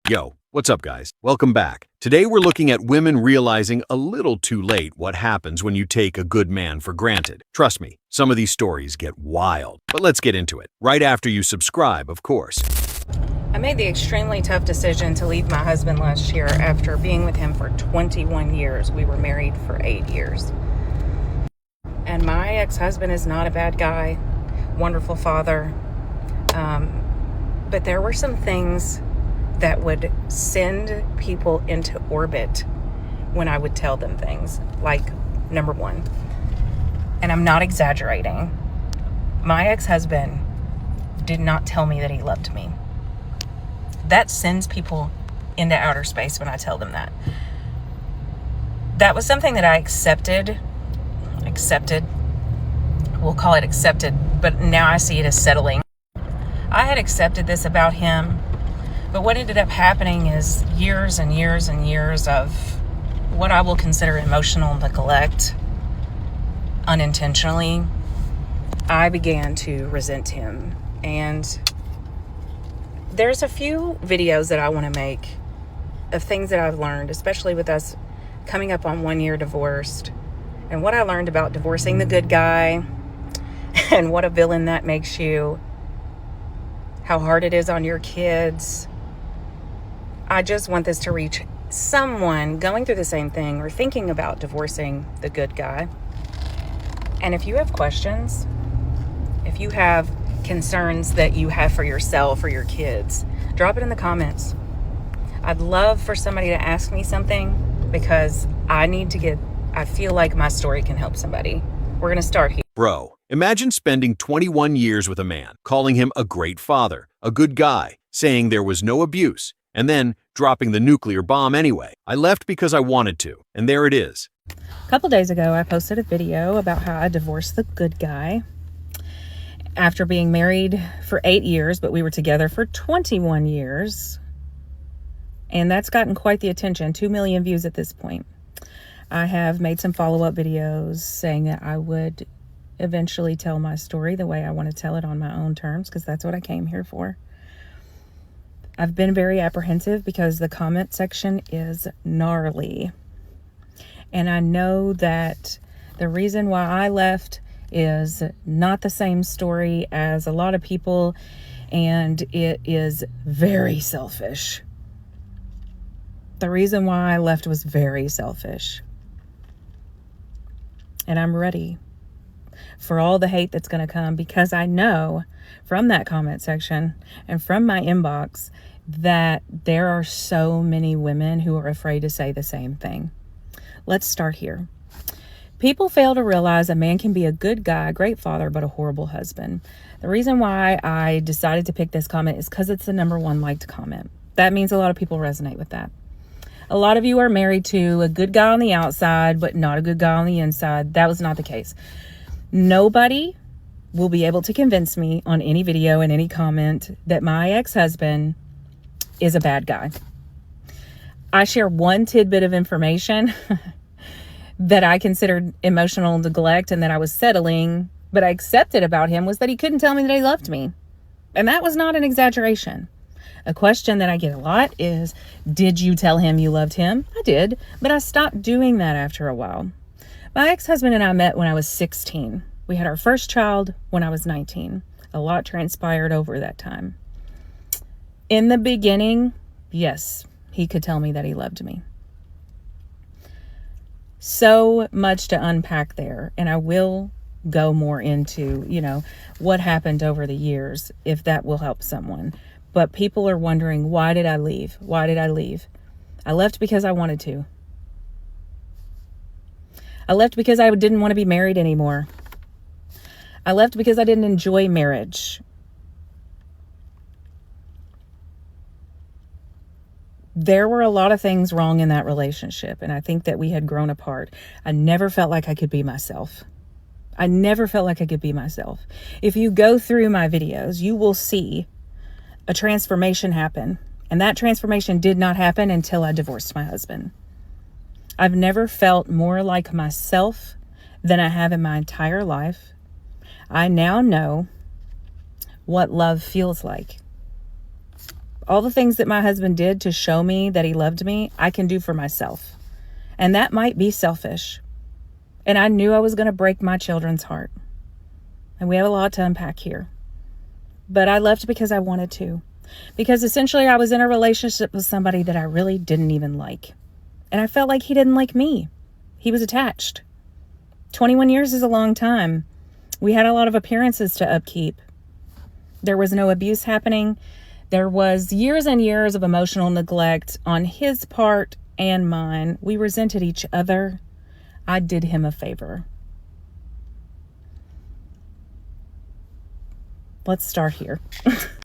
Yo, what's up, guys? Welcome back. Today we're looking at women realizing a little too late what happens when you take a good man for granted. Trust me, some of these stories get wild. But let's get into it. Right after you subscribe, of course. I made the extremely tough decision to leave my husband last year after being with him for 21 years. We were married for 8 years. And my ex-husband is not a bad guy, wonderful father. But there were some things that would send people into orbit when I would tell them things. Like, number one, and I'm not exaggerating, my ex-husband did not tell me that he loved me. That sends people into outer space when I tell them that. That was something that I accepted, we'll call it accepted, but now I see it as settling. I had accepted this about him, but what ended up happening is years and years and years of what I will consider emotional neglect, unintentionally. I began to resent him. And there's a few videos that I want to make of things that I've learned, especially with us coming up on 1 year divorced, and what I learned about divorcing the good guy and what a villain that makes you, how hard it is on your kids. I just want this to reach someone going through the same thing or thinking about divorcing the good guy. And if you have questions, if you have concerns that you have for yourself or your kids, drop it in the comments. I'd love for somebody to ask me something because I feel like my story can help somebody. We're going to start here. Bro, imagine spending 21 years with a man, calling him a great father, a good guy, saying there was no abuse, and then dropping the nuclear bomb anyway. I left because I wanted to, and there it is. A couple days ago, I posted a video about how I divorced the good guy after being married for 8 years, but we were together for 21 years. And that's gotten quite the attention, 2 million views at this point. I have made some follow-up videos saying that I would eventually tell my story the way I want to tell it on my own terms, because that's what I came here for. I've been very apprehensive because the comment section is gnarly. And I know that the reason why I left is not the same story as a lot of people, and it is very selfish. The reason why I left was very selfish. And I'm ready for all the hate that's going to come, because I know from that comment section and from my inbox that there are so many women who are afraid to say the same thing. Let's start here. People fail to realize a man can be a good guy, a great father, but a horrible husband. The reason why I decided to pick this comment is because it's the number one liked comment. That means a lot of people resonate with that. A lot of you are married to a good guy on the outside, but not a good guy on the inside. That was not the case. Nobody will be able to convince me on any video and any comment that my ex-husband is a bad guy. I share one tidbit of information that I considered emotional neglect and that I was settling, but I accepted about him, was that he couldn't tell me that he loved me. And that was not an exaggeration. A question that I get a lot is, did you tell him you loved him? I did, but I stopped doing that after a while. My ex-husband and I met when I was 16. We had our first child when I was 19. A lot transpired over that time. In the beginning, yes, he could tell me that he loved me. So much to unpack there, and I will go more into, what happened over the years, if that will help someone. But people are wondering, why did I leave? Why did I leave? I left because I wanted to. I left because I didn't want to be married anymore. I left because I didn't enjoy marriage. There were a lot of things wrong in that relationship, and I think that we had grown apart. I never felt like I could be myself. If you go through my videos, you will see a transformation happen, and that transformation did not happen until I divorced my husband. I've never felt more like myself than I have in my entire life. I now know what love feels like. All the things that my husband did to show me that he loved me, I can do for myself. And that might be selfish. And I knew I was going to break my children's heart. And we have a lot to unpack here. But I left because I wanted to. Because essentially I was in a relationship with somebody that I really didn't even like. And I felt like he didn't like me. He was attached. 21 years is a long time. We had a lot of appearances to upkeep. There was no abuse happening. There was years and years of emotional neglect on his part and mine. We resented each other. I did him a favor. Let's start here.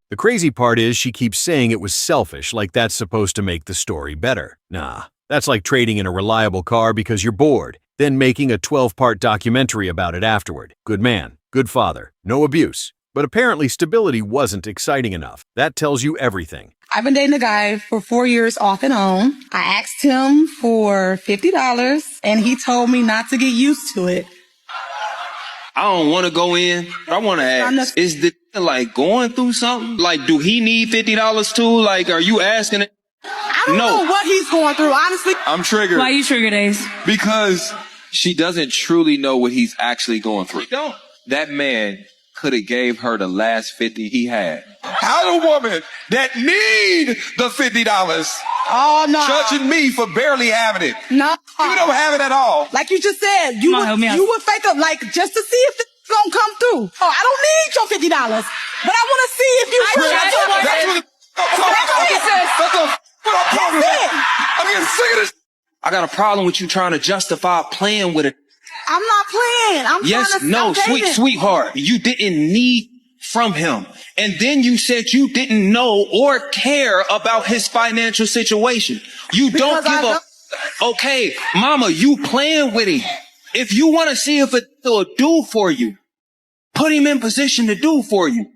The crazy part is she keeps saying it was selfish, like that's supposed to make the story better. Nah, that's like trading in a reliable car because you're bored, then making a 12-part documentary about it afterward. Good man, good father, no abuse. But apparently stability wasn't exciting enough. That tells you everything. I've been dating a guy for 4 years off and on. I asked him for $50 and he told me not to get used to it. I don't want to go in, but I want to ask, is the like going through something? Like, do he need $50 too? Like, are you asking it? I don't know what he's going through, honestly. I'm triggered. Why you triggered, Ace? Because she doesn't truly know what he's actually going through. Don't. That man could have gave her the last 50 he had. How the woman that need the $50 Oh, no. judging me for barely having it? No. You don't have it at all. Like you just said, you would fake up, like, just to see if it's gonna come through. Oh, I don't need your $50, but I want to see if you really That's what I'm getting sick of this. I got a problem with you trying to justify playing with it. I'm not playing. I'm trying to No, stop dating. sweetheart. You didn't need from him. And then you said you didn't know or care about his financial situation. You don't give a... Okay, mama, you playing with him. If you want to see if it'll do for you, put him in position to do for you.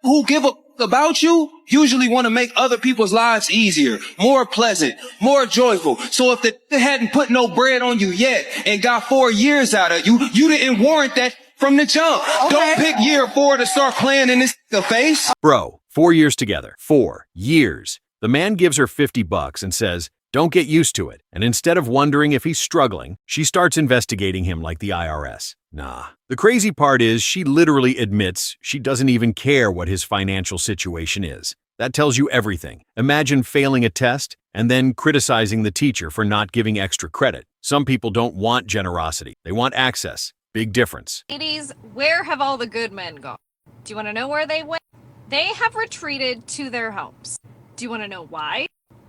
Who give a about you usually want to make other people's lives easier, more pleasant, more joyful. So if they hadn't put no bread on you yet and got 4 years out of you, you didn't warrant that from the jump. Okay. Don't pick year 4 to start playing in this face. Bro, 4 years together. 4 years. The man gives her $50 and says, don't get used to it. And instead of wondering if he's struggling, she starts investigating him like the IRS. Nah. The crazy part is she literally admits she doesn't even care what his financial situation is. That tells you everything. Imagine failing a test and then criticizing the teacher for not giving extra credit. Some people don't want generosity. They want access. Big difference. Ladies, where have all the good men gone? Do you want to know where they went? They have retreated to their homes. Do you want to know why?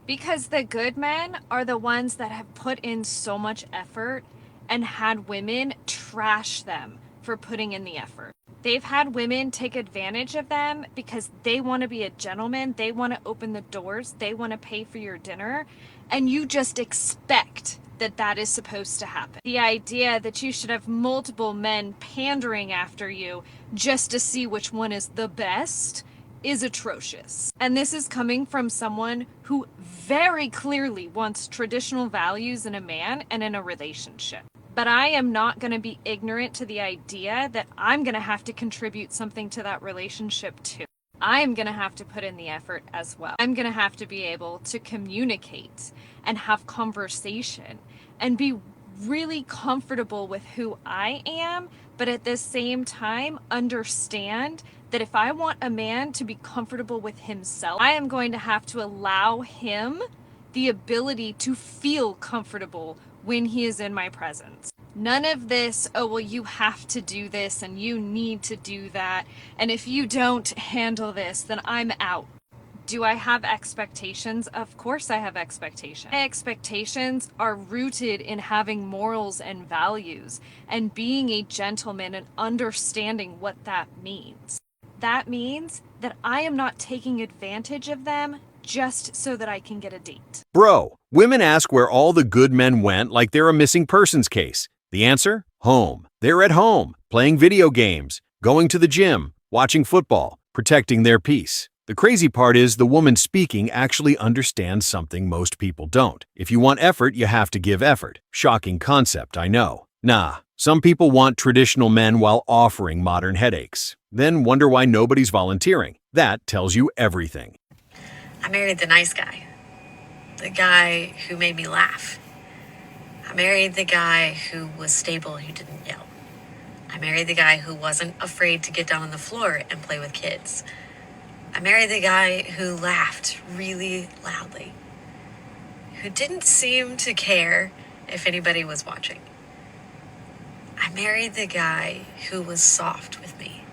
Because the good men are the ones that have put in so much effort and had women trash them for putting in the effort. They've had women take advantage of them because they want to be a gentleman, they want to open the doors, they want to pay for your dinner, and you just expect that that is supposed to happen. The idea that you should have multiple men pandering after you just to see which one is the best is atrocious. And this is coming from someone who very clearly wants traditional values in a man and in a relationship. But I am not going to be ignorant to the idea that I'm going to have to contribute something to that relationship too. I am going to have to put in the effort as well. I'm going to have to be able to communicate and have conversation and be really comfortable with who I am, but at the same time understand that if I want a man to be comfortable with himself, I am going to have to allow him the ability to feel comfortable when he is in my presence. None of this, oh, well, you have to do this and you need to do that. And if you don't handle this, then I'm out. Do I have expectations? Of course I have expectations. My expectations are rooted in having morals and values and being a gentleman and understanding what that means. That means that I am not taking advantage of them just so that I can get a date. Bro, women ask where all the good men went like they're a missing persons case. The answer? Home. They're at home, playing video games, going to the gym, watching football, protecting their peace. The crazy part is the woman speaking actually understands something most people don't. If you want effort, you have to give effort. Shocking concept, I know. Nah, some people want traditional men while offering modern headaches. Then wonder why nobody's volunteering. That tells you everything. I married the nice guy, the guy who made me laugh. I married the guy who was stable, who didn't yell. I married the guy who wasn't afraid to get down on the floor and play with kids. I married the guy who laughed really loudly, who didn't seem to care if anybody was watching. I married the guy who was soft with me,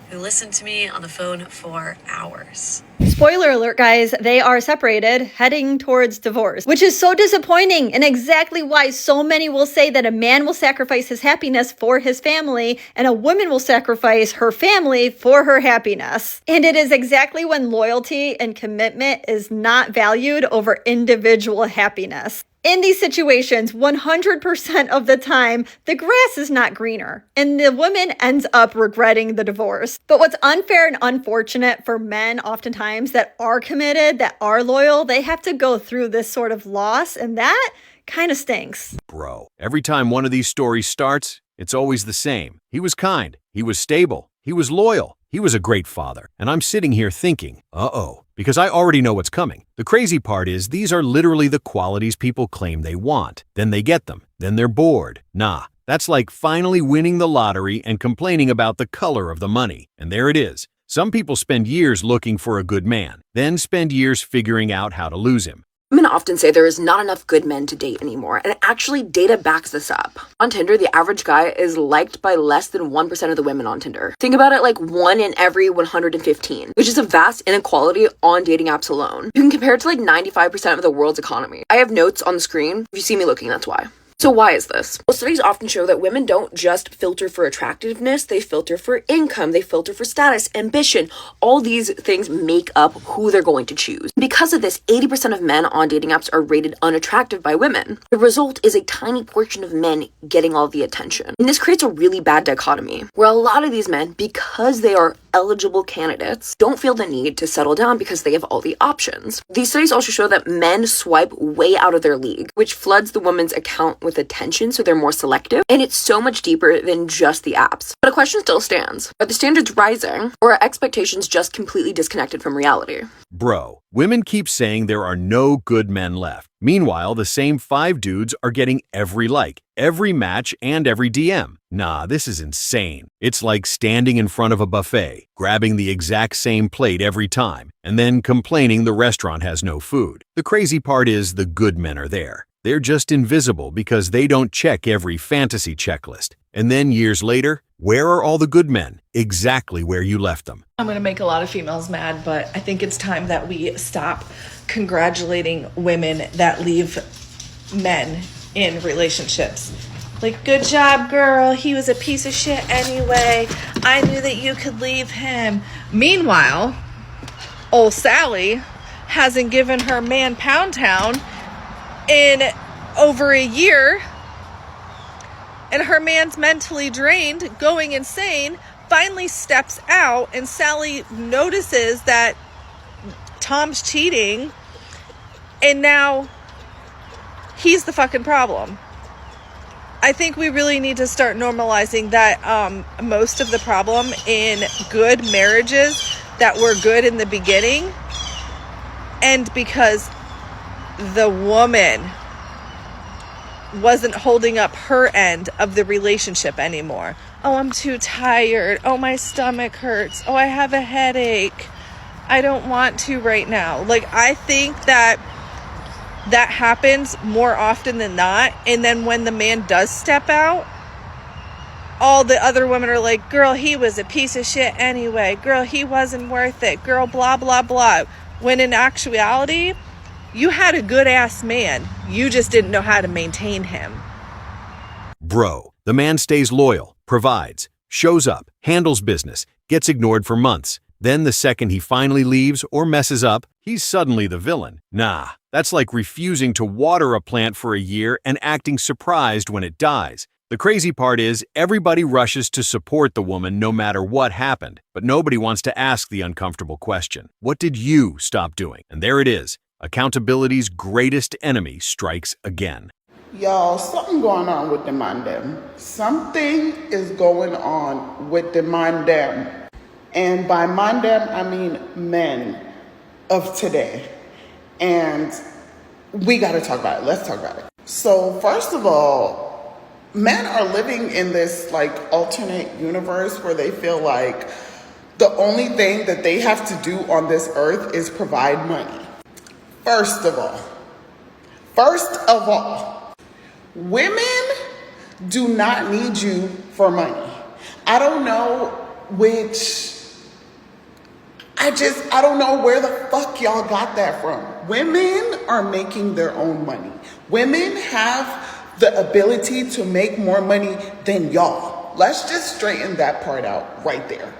who listened to me on the phone for hours. Spoiler alert, guys, they are separated, heading towards divorce, which is so disappointing and exactly why so many will say that a man will sacrifice his happiness for his family and a woman will sacrifice her family for her happiness. And it is exactly when loyalty and commitment is not valued over individual happiness. In these situations, 100% of the time, the grass is not greener, and the woman ends up regretting the divorce. But what's unfair and unfortunate for men oftentimes that are committed, that are loyal, they have to go through this sort of loss, and that kind of stinks. Bro, every time one of these stories starts, it's always the same. He was kind, he was stable, he was loyal, he was a great father. And I'm sitting here thinking, uh-oh, because I already know what's coming. The crazy part is these are literally the qualities people claim they want. Then they get them. Then they're bored. Nah, that's like finally winning the lottery and complaining about the color of the money. And there it is. Some people spend years looking for a good man, then spend years figuring out how to lose him. Women often say there is not enough good men to date anymore, and actually data backs this up. On Tinder, the average guy is liked by less than 1% of the women on Tinder. Think about it like 1 in every 115, which is a vast inequality on dating apps alone. You can compare it to like 95% of the world's economy. I have notes on the screen. If you see me looking, that's why. So why is this? Well, studies often show that women don't just filter for attractiveness, they filter for income, they filter for status, ambition. All these things make up who they're going to choose. Because of this, 80% of men on dating apps are rated unattractive by women. The result is a tiny portion of men getting all the attention. And this creates a really bad dichotomy, where a lot of these men, because they are eligible candidates, don't feel the need to settle down because they have all the options. These studies also show that men swipe way out of their league, which floods the woman's account with attention, so they're more selective, and it's so much deeper than just the apps. But a question still stands. Are the standards rising, or are expectations just completely disconnected from reality? Bro, women keep saying there are no good men left. Meanwhile, the same 5 dudes are getting every like, every match, and every DM. Nah, this is insane. It's like standing in front of a buffet, grabbing the exact same plate every time, and then complaining the restaurant has no food. The crazy part is the good men are there. They're just invisible because they don't check every fantasy checklist. And then years later, where are all the good men? Exactly where you left them. I'm going to make a lot of females mad, but I think it's time that we stop congratulating women that leave men in relationships. Like, good job, girl. He was a piece of shit anyway. I knew that you could leave him. Meanwhile, old Sally hasn't given her man Pound Town in over a year, and her man's mentally drained, going insane, finally steps out, and Sally notices that Tom's cheating, and now he's the fucking problem. I think we really need to start normalizing that most of the problem in good marriages that were good in the beginning, and because the woman wasn't holding up her end of the relationship anymore. Oh, I'm too tired. Oh, my stomach hurts. Oh, I have a headache. I don't want to right now. Like, I think that happens more often than not. And then when the man does step out, all the other women are like, girl, he was a piece of shit anyway. Girl, he wasn't worth it. Girl, blah, blah, blah. When in actuality, you had a good-ass man. You just didn't know how to maintain him. Bro, the man stays loyal, provides, shows up, handles business, gets ignored for months. Then the second he finally leaves or messes up, he's suddenly the villain. Nah, that's like refusing to water a plant for a year and acting surprised when it dies. The crazy part is everybody rushes to support the woman no matter what happened, but nobody wants to ask the uncomfortable question. What did you stop doing? And there it is. Accountability's greatest enemy strikes again. Y'all, something going on with the man them. Something is going on with the man them. And by man them, I mean men. of today. And we got to talk about it. Let's talk about it. So first of all, men are living in this like alternate universe where they feel like the only thing that they have to do on this earth is provide money. First of all, women do not need you for money. I don't know I don't know where the fuck y'all got that from. Women are making their own money. Women have the ability to make more money than y'all. Let's just straighten that part out right there.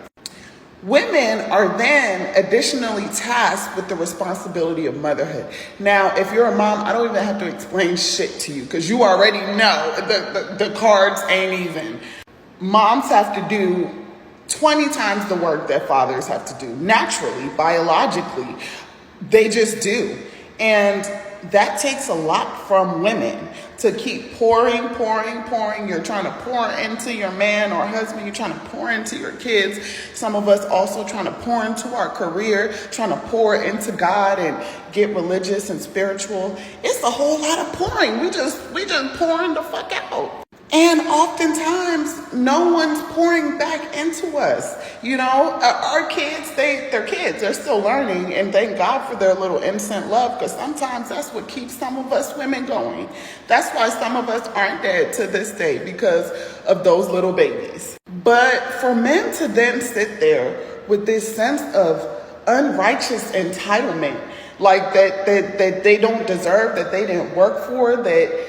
Women are then additionally tasked with the responsibility of motherhood. Now, if you're a mom, I don't even have to explain shit to you because you already know the cards ain't even. Moms have to do 20 times the work that fathers have to do. Naturally, biologically, they just do. And that takes a lot from women to keep pouring. You're trying to pour into your man or husband. You're trying to pour into your kids. Some of us also trying to pour into our career, trying to pour into God and get religious and spiritual. It's a whole lot of pouring. We just pouring the fuck out. And oftentimes, no one's pouring back into us. You know, our kids, they're kids. They're still learning, and thank God for their little innocent love, because sometimes that's what keeps some of us women going. That's why some of us aren't dead to this day, because of those little babies. But for men to then sit there with this sense of unrighteous entitlement, like that they don't deserve, that they didn't work for, that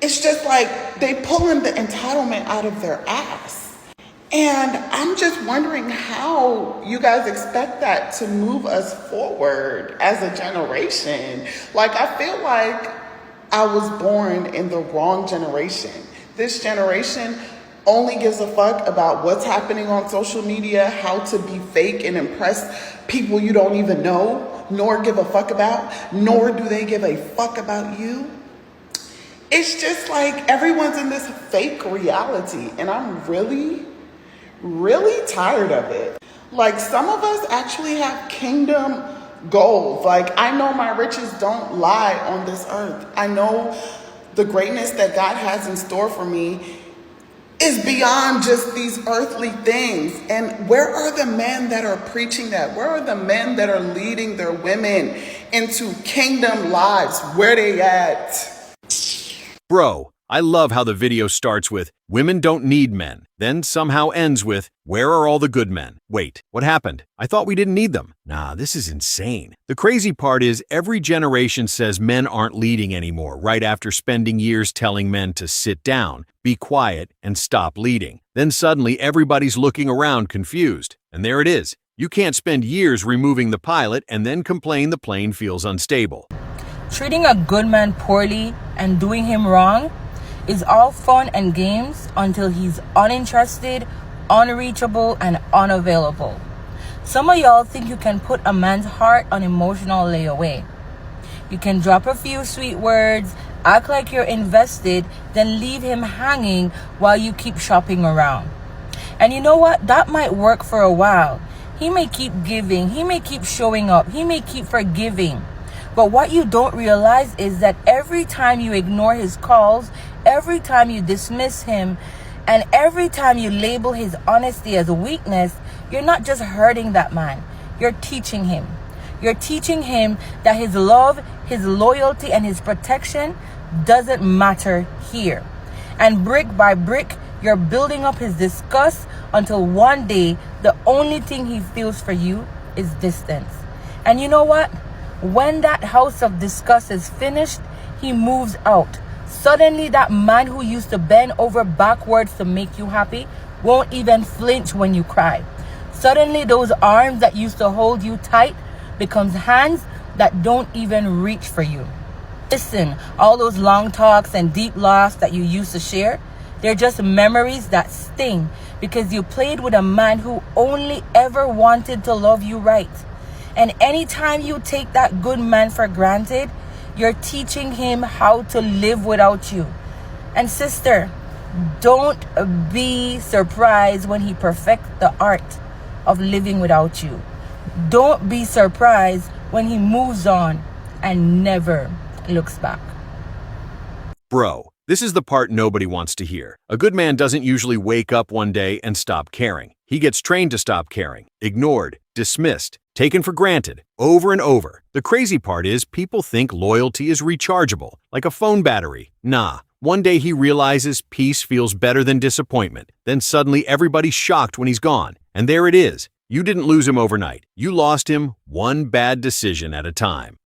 it's just like they pulling the entitlement out of their ass. And I'm just wondering how you guys expect that to move us forward as a generation. Like, I feel like I was born in the wrong generation. This generation only gives a fuck about what's happening on social media, how to be fake and impress people you don't even know, nor give a fuck about, nor do they give a fuck about you. It's just like everyone's in this fake reality, and I'm really, really tired of it. Like, some of us actually have kingdom goals. Like, I know my riches don't lie on this earth. I know the greatness that God has in store for me is beyond just these earthly things. And where are the men that are preaching that? Where are the men that are leading their women into kingdom lives? Where they at? Bro, I love how the video starts with, "Women don't need men," then somehow ends with, "Where are all the good men?" Wait, what happened? I thought we didn't need them. Nah, this is insane. The crazy part is every generation says men aren't leading anymore right after spending years telling men to sit down, be quiet, and stop leading. Then suddenly everybody's looking around confused. And there it is. You can't spend years removing the pilot and then complain the plane feels unstable. Treating a good man poorly and doing him wrong is all fun and games until he's uninterested, unreachable, and unavailable. Some of y'all think you can put a man's heart on emotional layaway. You can drop a few sweet words, act like you're invested, then leave him hanging while you keep shopping around. And you know what? That might work for a while. He may keep giving, he may keep showing up, he may keep forgiving. But what you don't realize is that every time you ignore his calls, every time you dismiss him, and every time you label his honesty as a weakness, you're not just hurting that man, you're teaching him. You're teaching him that his love, his loyalty, and his protection doesn't matter here. And brick by brick, you're building up his disgust until one day, the only thing he feels for you is distance. And you know what? When that house of disgust is finished, he moves out. Suddenly, that man who used to bend over backwards to make you happy won't even flinch when you cry. Suddenly, those arms that used to hold you tight becomes hands that don't even reach for you. Listen, all those long talks and deep laughs that you used to share, they're just memories that sting because you played with a man who only ever wanted to love you right. And anytime you take that good man for granted, you're teaching him how to live without you. And sister, don't be surprised when he perfects the art of living without you. Don't be surprised when he moves on and never looks back. Bro, this is the part nobody wants to hear. A good man doesn't usually wake up one day and stop caring. He gets trained to stop caring, ignored, dismissed, taken for granted, over and over. The crazy part is people think loyalty is rechargeable, like a phone battery. Nah. One day he realizes peace feels better than disappointment. Then suddenly everybody's shocked when he's gone. And there it is. You didn't lose him overnight. You lost him one bad decision at a time.